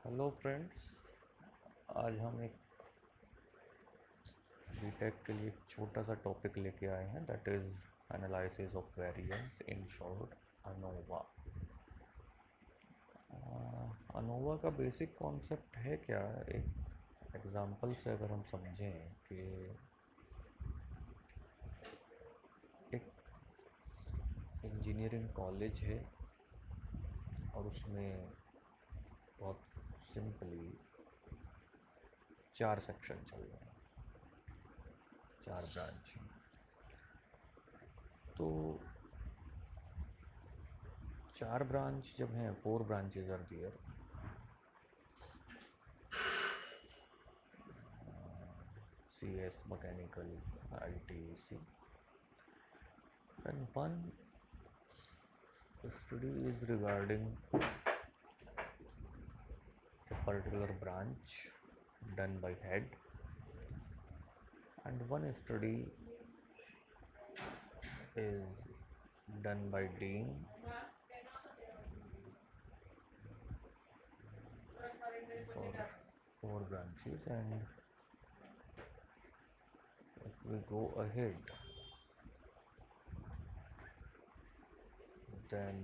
Hello friends. आज हम एक बीटेक के लिए एक छोटा सा टॉपिक लेके आए हैं, that is analysis of variance, in short ANOVA. ANOVA का बेसिक कॉन्सेप्ट है क्या, एक एग्ज़ाम्पल से अगर हम समझें कि एक इंजीनियरिंग कॉलेज है और उसमें बहुत सिंपली 4 सेक्शन चल रहे हैं, 4 ब्रांच। तो 4 ब्रांच जब हैं, 4 branches are there, CS, mechanical, IT, and one study is regarding a particular branch done by head, and one study is done by dean for 4 branches. And if we go ahead, then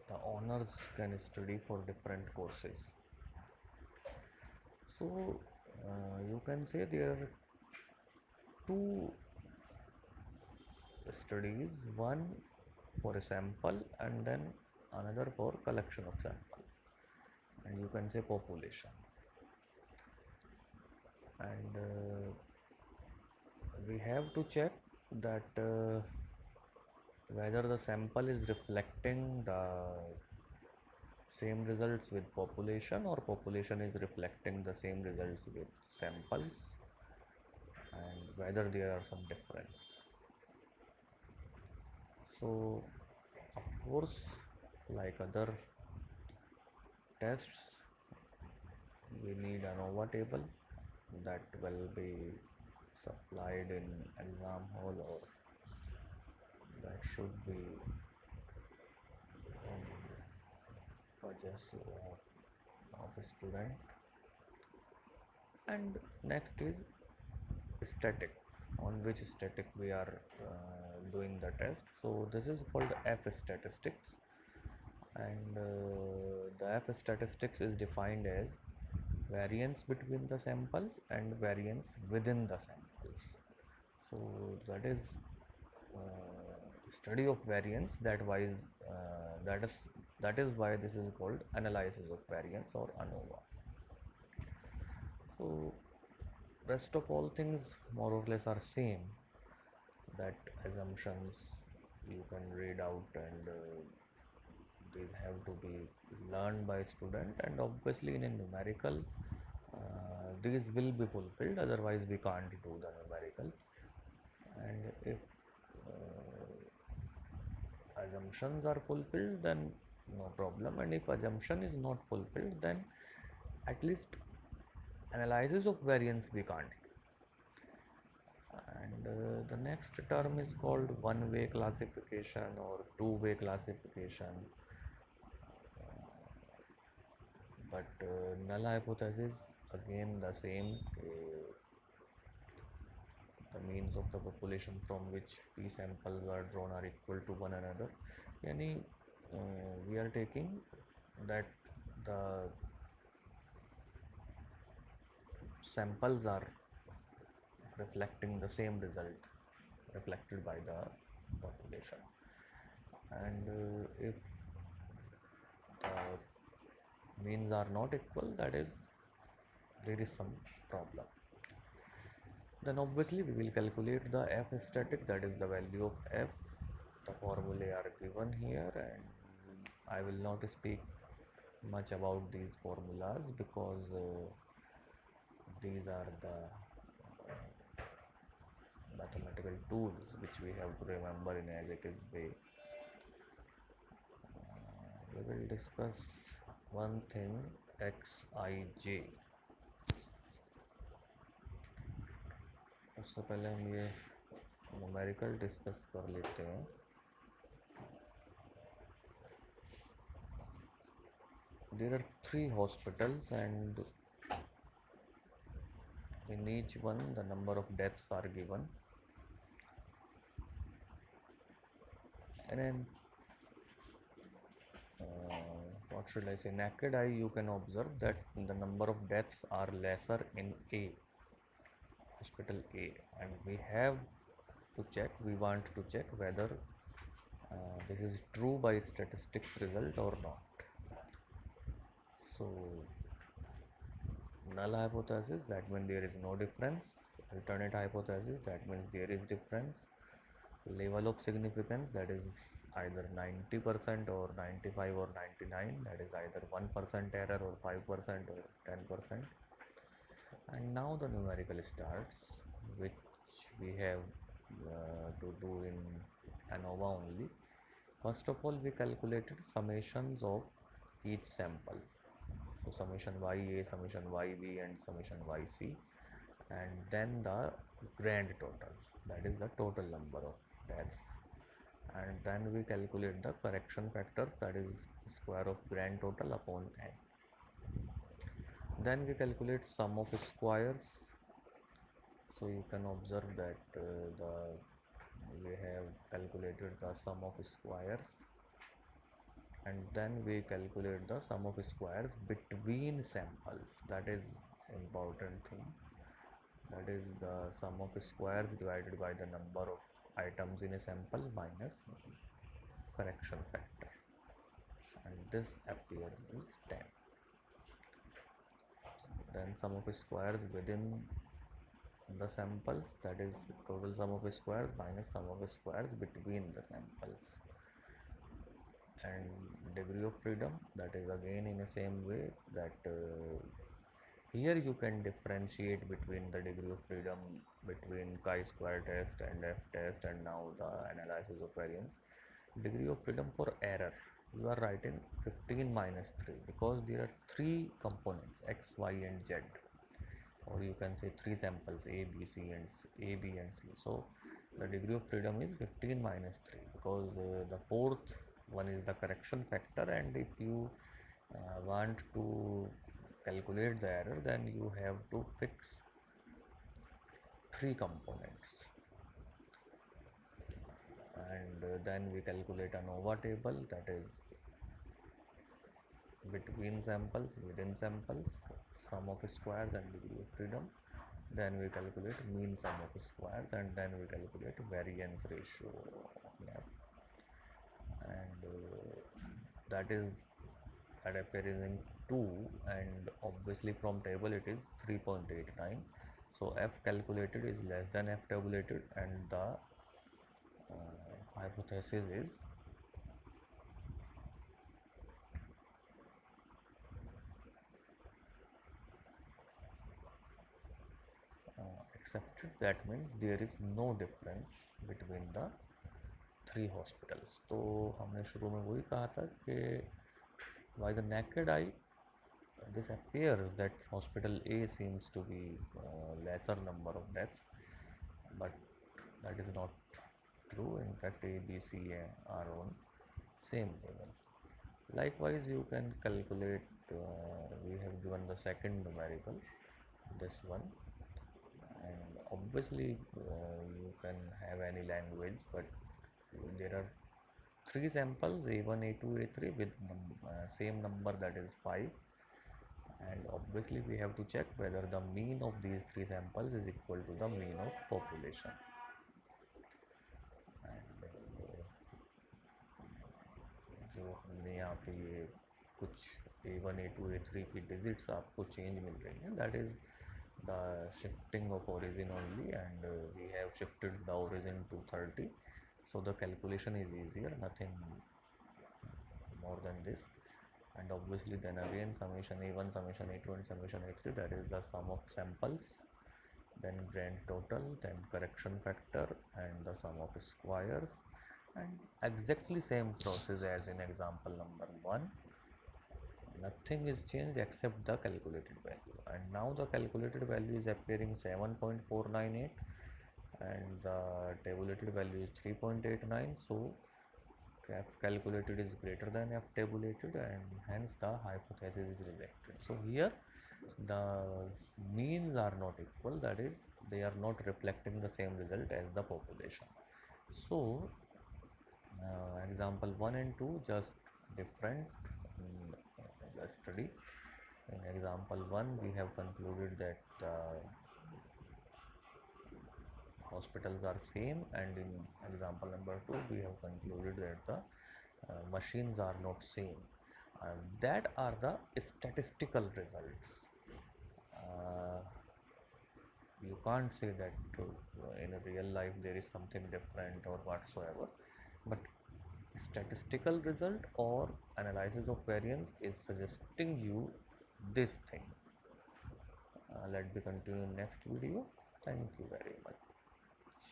the honors can study for different courses. So you can say there are 2 studies, one for a sample and then another for collection of sample, and you can say population. And we have to check that whether the sample is reflecting the same results with population, or population is reflecting the same results with samples, and whether there are some difference. So of course, like other tests, we need ANOVA table that will be supplied in exam hall, or that should be in purchase of a student. And next is static, on which static we are doing the test. So this is called F statistics, and the F statistics is defined as variance between the samples and variance within the samples. So that is study of variance. That is why this is called analysis of variance or ANOVA. So rest of all things more or less are same, that assumptions you can read out, and these have to be learned by student, and obviously in a numerical these will be fulfilled, otherwise we can't do the numerical. And if assumptions are fulfilled, then no problem, and if assumption is not fulfilled, then at least analysis of variance we can't do. And the next term is called one-way classification or two-way classification. But null hypothesis, again the same, the means of the population from which p samples are drawn are equal to one another. Yani we are taking that the samples are reflecting the same result reflected by the population, and if the means are not equal, that is there is some problem. Then obviously we will calculate the F static, that is the value of F. The formulae are given here, and I will not speak much about these formulas because these are the mathematical tools which we have to remember in as it is way. We will discuss one thing, Xij. उससे पहले हम ये numerical discuss कर लेते हैं. there are three hospitals, and in each one the number of deaths are given, and then what should I say, naked eye you can observe that the number of deaths are lesser in hospital A, and we want to check whether this is true by statistics result or not. So null hypothesis, that means there is no difference. Alternate hypothesis, that means there is difference. Level of significance, that is either 90% or 95 or 99, that is either 1% error or 5% or 10%. And now the numerical starts, which we have to do in ANOVA only. First of all, we calculated summations of each sample. So summation YA, summation YB, and summation YC, and then the grand total, that is the total number of deaths. And then we calculate the correction factors, that is square of grand total upon n. Then we calculate sum of squares. So you can observe that we have calculated the sum of squares, and then we calculate the sum of squares between samples. That is important thing, that is the sum of squares divided by the number of items in a sample minus correction factor, and this appears as 10. Then sum of squares within the samples, that is total sum of squares minus sum of squares between the samples. And degree of freedom, that is again in the same way, that here you can differentiate between the degree of freedom between chi-square test and F test, and now the analysis of variance. Degree of freedom for error, you are writing 15 minus 3, because there are three components x, y, and z, or you can say three samples A, B, C, and A, B, and C. So the degree of freedom is 15 minus 3, because the fourth one is the correction factor, and if you want to calculate the error, then you have to fix three components. And then we calculate ANOVA table, that is between samples, within samples, sum of squares and degree of freedom. Then we calculate mean sum of squares, and then we calculate variance ratio. Yeah. And that is appears in 2, and obviously from table it is 3.89. So F calculated is less than F tabulated, and the hypothesis is accepted. That means there is no difference between the three hospitals. तो हमने शुरू में वही कहा था कि by the naked eye this appears that hospital A seems to be lesser number of deaths, but that is not true. In fact, A, B, C are on same level. Likewise, you can calculate, we have given the second numerical, this one, and obviously you can have any language, but there are three samples, A1, A2, A3 with same number, that is 5, and obviously we have to check whether the mean of these three samples is equal to the mean of population. And जो हमने यहाँ पे ये कुछ A1, A2, A3 की digits आपको change मिल रही हैं, that is the shifting of origin only, and we have shifted the origin to 30, so the calculation is easier, nothing more than this. And obviously then again summation A1, summation A2, and summation A3, that is the sum of samples, then grand total, then correction factor, and the sum of squares, and exactly same process as in example number 1. Nothing is changed except the calculated value, and now the calculated value is appearing 7.498, and the tabulated value is 3.89. So F calculated is greater than F tabulated, and hence the hypothesis is rejected. So here the means are not equal, that is they are not reflecting the same result as the population. So example 1 and 2 just different the study. In example 1 we have concluded that hospitals are same, and in example number 2 we have concluded that the machines are not same. That are the statistical results. uh, you can't say that in a real life there is something different or whatsoever, but statistical result or analysis of variance is suggesting you this thing. Let me continue in next video. Thank you very much.